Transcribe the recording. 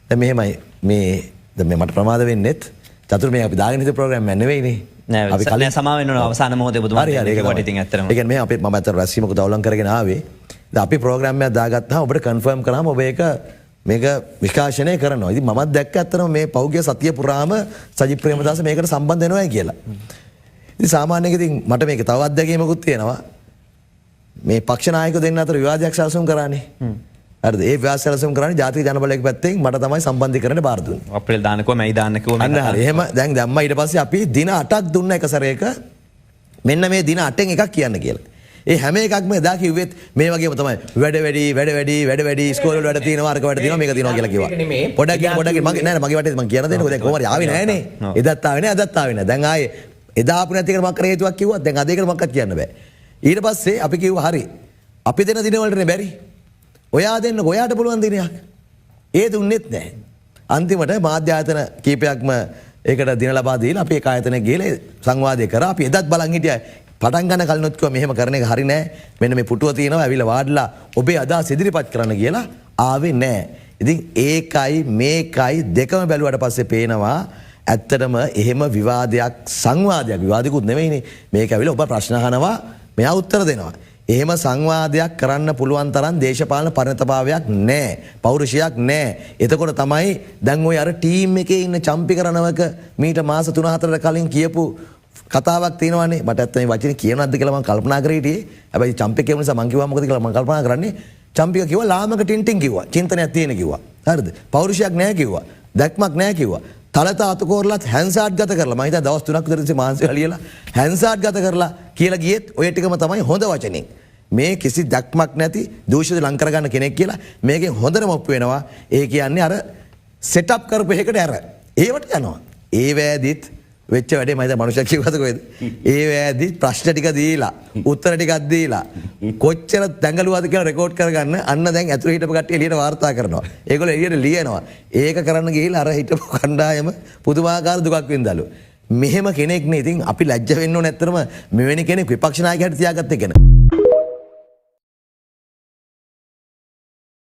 දැන් මෙහෙමයි මේ දැන් මට ප්‍රමාද වෙන්නෙත් චතුර මේ අපි දාගෙන හිටපු ප්‍රෝග්‍රෑම් එක නෙවෙයිනේ. අපි කලින් සමා වෙන්න ඕන අවසාන මොහොතේ බුදුමහා ඒකට ඉතින් ඇත්තටම. ඒ කියන්නේ අපි මම අතර රැස්වීමක දවලම් කරගෙන ආවේ. දැන් අපි ප්‍රෝග්‍රෑම් එකක් දාගත්තාම ඔබට කන්ෆර්ම් කරාම ඔබ මේක විකාශනය කරනවා. ඉතින් මමත් දැක්ක ඇත්තටම මේ පෞද්ගලික සතිය පුරාම සජිත් ප්‍රේමදාස මේකට සම්බන්ධ වෙනවායි කියලා. ඉතින් සාමාන්‍යයෙන් ඉතින් මට මේක තව අත්දැකීමකුත් තියෙනවා. මේ පක්ෂ නායක දෙන්න අතර විවාදයක් සැලසුම් කරානේ. හරිද? ඒ විවාද සැලසුම් කරන්නේ ජාතික ජනබලයේ පැත්තෙන් මට තමයි සම්බන්ධීකරණය බාර දුන්නේ. අප්‍රේල් දාන්නකෝ මැයි දාන්නකෝ අන්න හරි. එහෙම දැන් දැම්මා ඊට පස්සේ අපි දින 8ක් දුන්න එක සැරේක මෙන්න මේ දින 8ෙන් එකක් කියන්න කියලා. ඒ හැම එකක්ම එදා කිව්වෙත් මේ වගේම තමයි වැඩ වැඩි ස්කෝල් වල වැඩ තියෙනවා අරක වැඩ තියෙනවා මේක තියෙනවා කියලා කිව්වා. පොඩක් මගේ නෑ මගේ වටේ මම කියන්න දෙන්නකෝ දැන් කොහොමද ආවේ නෑනේ. එදත් ආවේ නෑ අදත් ආවේ නෑ. දැන් ආයේ එදා ආපු නැති එකට මම කර හේතුවක් කිව්වා. දැන් අද ඒකට මොකක්වත් කියන්න බෑ. ඊට පස්සේ අපි කිව්වා හරි. අපි දෙන දින වලටනේ බැරි. ඔයා දෙන්නකෝ ඔයාට පුළුවන් දිනයක්. ඒ දුන්නෙත් නෑ. අන්තිමට මාධ්‍ය ආයතන කීපයක්ම ඒකට දින ලබා දීලා අපි ඒක ආයතනයේ ගිහලා සංවාදේ කරා. අපි එදත් බලන් හිටියා. පටන් ගන්න කලිනුත් කිව්වා මෙහෙම කරන එක හරි නෑ. මෙන්න මේ පුටුව තියෙනවා. ඇවිල්ලා වාඩිලා ඔබේ අදහස් ඉදිරිපත් කරන්න කියලා ආවේ නෑ. ඉතින් ඒකයි මේකයි දෙකම බැලුවට පස්සේ පේනවා ඇත්තටම එහෙම විවාදයක් සංවාදයක් විවාදිකුත් නෙවෙයිනේ. මේක ඇවිල්ලා ඔබ ප්‍රශ්න අහනවා මෙයා උත්තර දෙනවා. එහෙම සංවාදයක් කරන්න පුළුවන් තරම් දේශපාලන පරිණතභාවයක් නැහැ. පෞරුෂයක් නැහැ. එතකොට තමයි දැන් ওই අර ටීම් එකේ ඉන්න චම්පි කරනවක මීට මාස 3-4කට කලින් කියපු කතාවක් තියෙනවානේ. මට ඇත්ත මේ වචනේ කියනවද කියලා මම කල්පනා කරේ හිටියේ. හැබැයි චම්පි කියපු නිසා මම කිව්වා මොකද කියලා මම කල්පනා කරන්නේ. චම්පික කිව්වා ලාමක ටින්ටින් කිව්වා. චින්තනයක් තියෙන කිව්වා. හරිද? පෞරුෂයක් නැහැ කිව්වා. දැක්මක් නැහැ කිව්වා. තලතා අතකෝරලත් හැන්සාට් ගත කරලා මම හිතා දවස් 3ක් විතර ඉතින් මාන්සිලා ලියලා හැන්සාට් ගත කරලා කියලා ගියෙත් ඔය ටිකම තමයි හොඳ වචනෙන්. මේ කිසි දැක්මක් නැති දූෂිත ලං කරගන්න කෙනෙක් කියලා මේකෙන් හොඳටම ඔප්පු වෙනවා. ඒ කියන්නේ අර සෙටප් කරපු එකකට ඇර. ඒවට යනවා. ඒ වෑදිත් වෙච්ච වැඩේ මම හිතා මනුෂ්‍යෙක් කිව්වද කොහෙද? ඒ වෑදිත් ප්‍රශ්න ටික දීලා උත්තර ටිකක් දීලා කොච්චර දැඟලුවද කියලා රෙකෝඩ් කරගන්න අන්න දැන් ඇතුළේ හිටපු කට්ටිය එළියට වාර්තා කරනවා. ඒගොල්ලෝ එළියට ලියනවා. ඒක කරන්න ගිහිල්ලා අර හිටපු කණ්ඩායම පුදුමාකාර දුකක් වින්දාලු. මෙහෙම කෙනෙක් නේ ඉතින් අපි ලැජ්ජ වෙන්න ඕනේ ඇත්තටම මෙවැනි කෙනෙක් විපක්ෂ නායකයෙක් තියාගත්ත කෙනා.